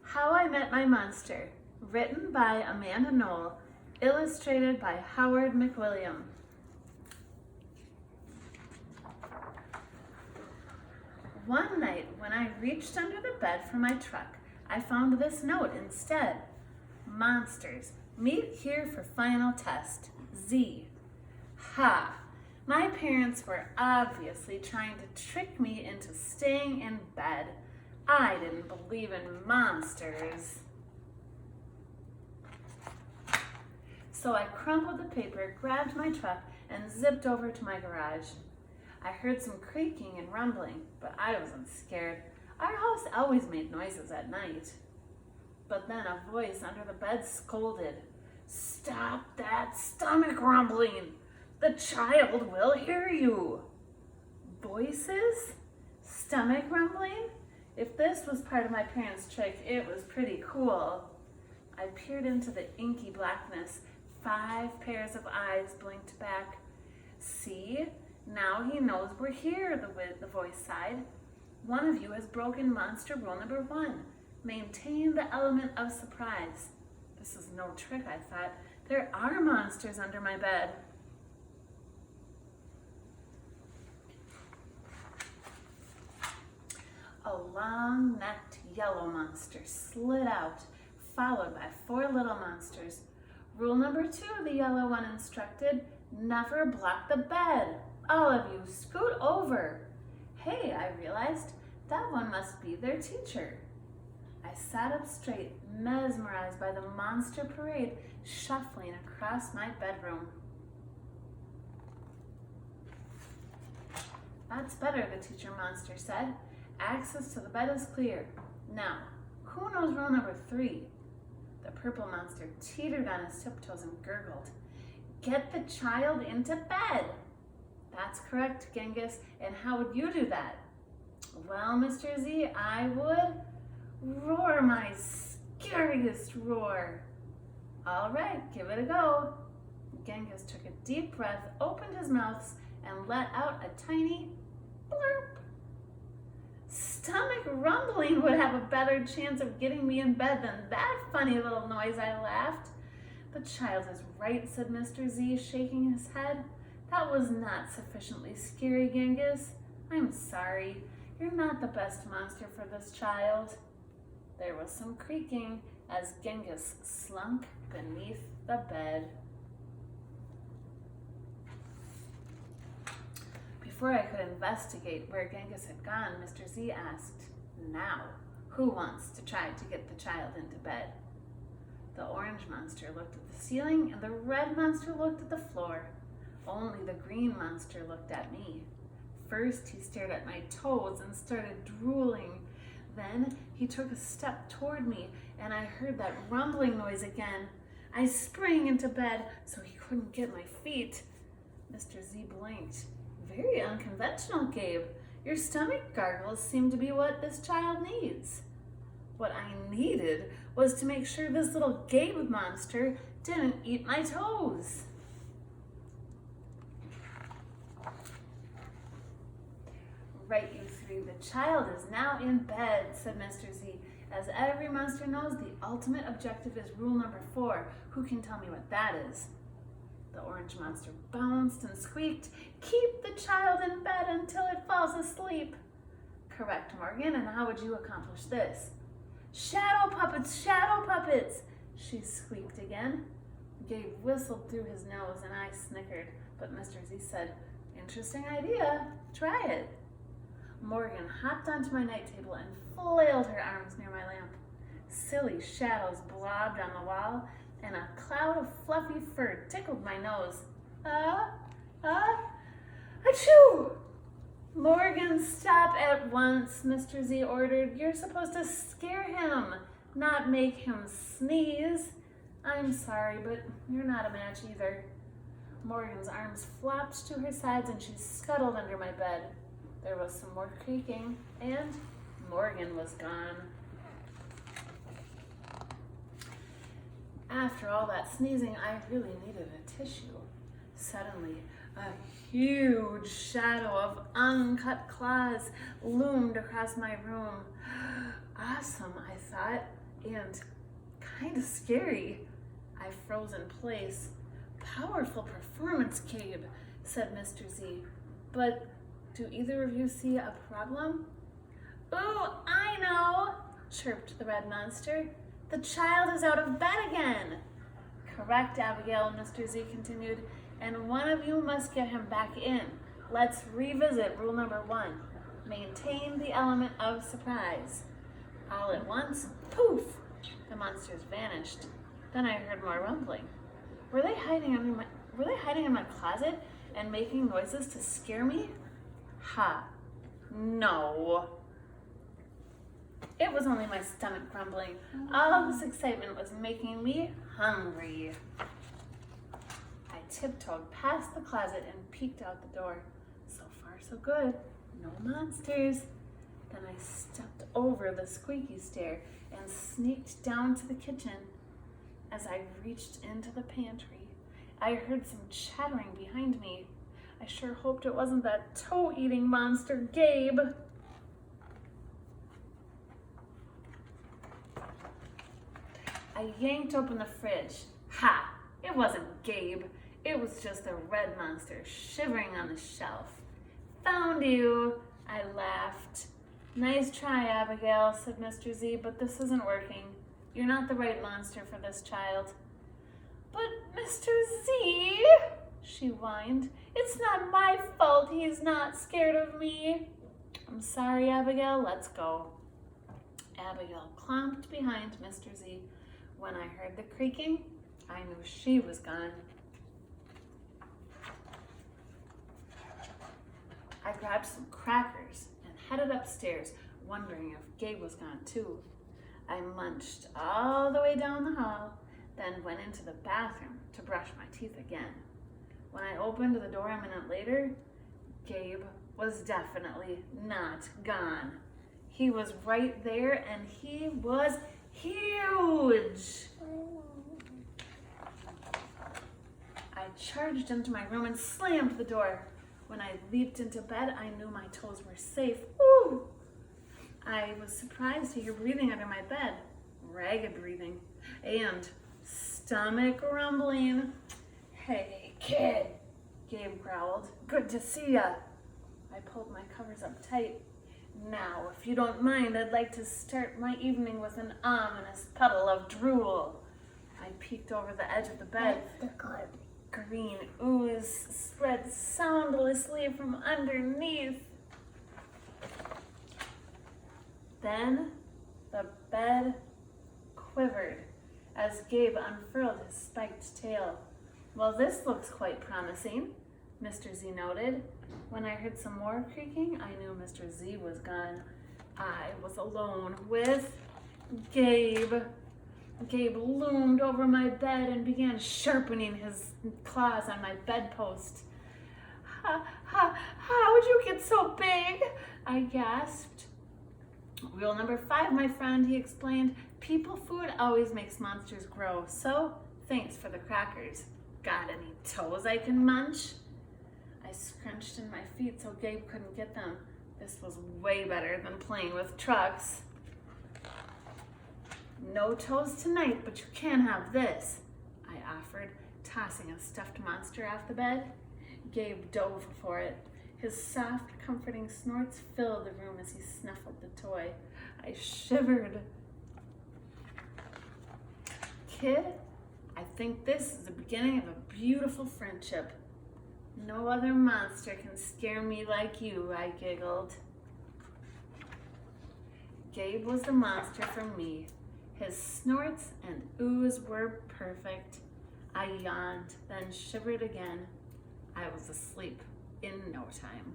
How I Met My Monster, written by Amanda Noll, illustrated by Howard McWilliam. One night, when I reached under the bed for my truck, I found this note instead. Monsters, meet here for final test. Z. Ha! My parents were obviously trying to trick me into staying in bed. I didn't believe in monsters. So I crumpled the paper, grabbed my truck, and zipped over to my garage. I heard some creaking and rumbling, but I wasn't scared. Our house always made noises at night. But then a voice under the bed scolded, "Stop that stomach rumbling! The child will hear you." Voices? Stomach rumbling? If this was part of my parents' trick, it was pretty cool. I peered into the inky blackness. 5 pairs of eyes blinked back. "See? Now he knows we're here," the voice sighed. "One of you has broken monster rule number 1. Maintain the element of surprise." This is no trick, I thought. There are monsters under my bed. A long-necked yellow monster slid out, followed by 4 little monsters. Rule number 2, the yellow one instructed, never block the bed. All of you, scoot over. Hey, I realized, that one must be their teacher. I sat up straight, mesmerized by the monster parade shuffling across my bedroom. "That's better," the teacher monster said. "Access to the bed is clear. Now, who knows rule number 3? The purple monster teetered on his tiptoes and gurgled, "Get the child into bed." "That's correct, Genghis. And how would you do that?" "Well, Mr. Z, I would roar my scariest roar." "All right, give it a go." Genghis took a deep breath, opened his mouth, and let out a tiny blurp. "Stomach rumbling would have a better chance of getting me in bed than that funny little noise," I laughed. "The child is right," said Mr. Z, shaking his head. "That was not sufficiently scary, Genghis. I'm sorry. You're not the best monster for this child." There was some creaking as Genghis slunk beneath the bed. Before I could investigate where Genghis had gone, Mr. Z asked, "Now, who wants to try to get the child into bed?" The orange monster looked at the ceiling and the red monster looked at the floor. Only the green monster looked at me. First, he stared at my toes and started drooling. Then he took a step toward me and I heard that rumbling noise again. I sprang into bed so he couldn't get my feet. Mr. Z blinked. "Very unconventional, Gabe. Your stomach gargles seem to be what this child needs." What I needed was to make sure this little Gabe monster didn't eat my toes. "Right, you 3. The child is now in bed," said Mr. Z. "As every monster knows, the ultimate objective is rule number 4. Who can tell me what that is?" The orange monster bounced and squeaked, "Keep the child in bed until it falls asleep." "Correct, Morgan, and how would you accomplish this?" "Shadow puppets, shadow puppets," she squeaked again. Gabe whistled through his nose and I snickered, but Mr. Z said, "Interesting idea, try it." Morgan hopped onto my night table and flailed her arms near my lamp. Silly shadows blobbed on the wall, and a cloud of fluffy fur tickled my nose. Achoo! "Morgan, stop at once," Mr. Z ordered. "You're supposed to scare him, not make him sneeze." "I'm sorry, but you're not a match either." Morgan's arms flopped to her sides and she scuttled under my bed. There was some more creaking, and Morgan was gone. After all that sneezing, I really needed a tissue. Suddenly, a huge shadow of uncut claws loomed across my room. Awesome, I thought. and kind of scary. I froze in place. Powerful performance, Gabe, said Mr. Z. But do either of you see a problem? Ooh, I know, chirped the red monster. The child is out of bed again. Correct, Abigail, Mr. Z continued, and one of you must get him back in. Let's revisit rule number 1. Maintain the element of surprise. All at once, poof, the monsters vanished. Then I heard more rumbling. Were they hiding in my closet and making noises to scare me? Ha, no. It was only my stomach grumbling. All this excitement was making me hungry. I tiptoed past the closet and peeked out the door. So far, so good. No monsters. Then I stepped over the squeaky stair and sneaked down to the kitchen. As I reached into the pantry, I heard some chattering behind me. I sure hoped it wasn't that toe-eating monster, Gabe. I yanked open the fridge. Ha! It wasn't Gabe. It was just a red monster shivering on the shelf. Found you, I laughed. Nice try, Abigail, said Mr. Z, but this isn't working. You're not the right monster for this child. But Mr. Z, she whined, it's not my fault he's not scared of me. I'm sorry, Abigail, let's go. Abigail clomped behind Mr. Z. When I heard the creaking, I knew she was gone. I grabbed some crackers and headed upstairs, wondering if Gabe was gone too. I munched all the way down the hall, then went into the bathroom to brush my teeth again. When I opened the door a minute later, Gabe was definitely not gone. He was right there, and he was huge. I charged into my room and slammed the door. When I leaped into bed, I knew my toes were safe. Ooh! I was surprised to hear breathing under my bed. Ragged breathing. And stomach rumbling. Hey, kid, Gabe growled. Good to see ya. I pulled my covers up tight. Now, if you don't mind, I'd like to start my evening with an ominous puddle of drool. I peeked over the edge of the bed. Green ooze spread soundlessly from underneath. Then the bed quivered as Gabe unfurled his spiked tail. Well, this looks quite promising, Mr. Z noted. When I heard some more creaking, I knew Mr. Z was gone. I was alone with Gabe. Gabe loomed over my bed and began sharpening his claws on my bedpost. How'd you get so big? I gasped. Rule number 5, my friend, he explained. People food always makes monsters grow, so thanks for the crackers. Got any toes I can munch? I scrunched in my feet so Gabe couldn't get them. This was way better than playing with trucks. No toes tonight, but you can have this, I offered, tossing a stuffed monster off the bed. Gabe dove for it. His soft, comforting snorts filled the room as he snuffled the toy. I shivered. Kid, I think this is the beginning of a beautiful friendship. No other monster can scare me like you, I giggled. Gabe was the monster for me. His snorts and ooze were perfect. I yawned, then shivered again. I was asleep in no time.